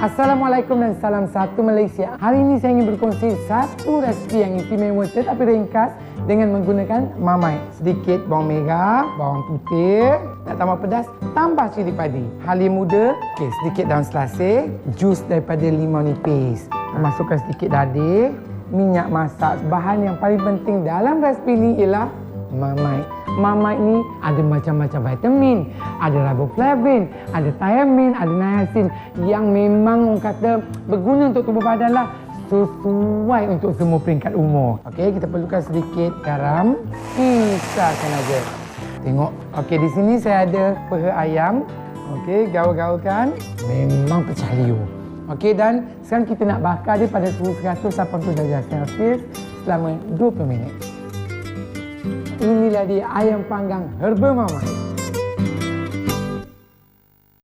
Assalamualaikum dan salam satu Malaysia. Hari ini saya ingin berkongsi satu resipi yang istimewa tetapi ringkas dengan menggunakan mamai. Sedikit bawang merah, bawang putih, nak tambah pedas, tambah cili padi. Halia muda, sedikit daun selasih, jus daripada limau nipis. Masukkan sedikit dadir, minyak masak. Bahan yang paling penting dalam resipi ini ialah mamai. Mamai ni ada macam-macam vitamin, ada riboflavin, ada thiamin, ada niacin yang memang orang kata berguna untuk tubuh badan lah, sesuai untuk semua peringkat umur. Okey, kita perlukan sedikit garam, pisahkan aja. Tengok. Okey, di sini saya ada peha ayam. Okey, gaul-gaulkan. Memang pecah liur. Okey, dan sekarang kita nak bakar dia pada suhu 180 darjah Celsius selama 20 minit. Inilah dia ayam panggang herba mamai.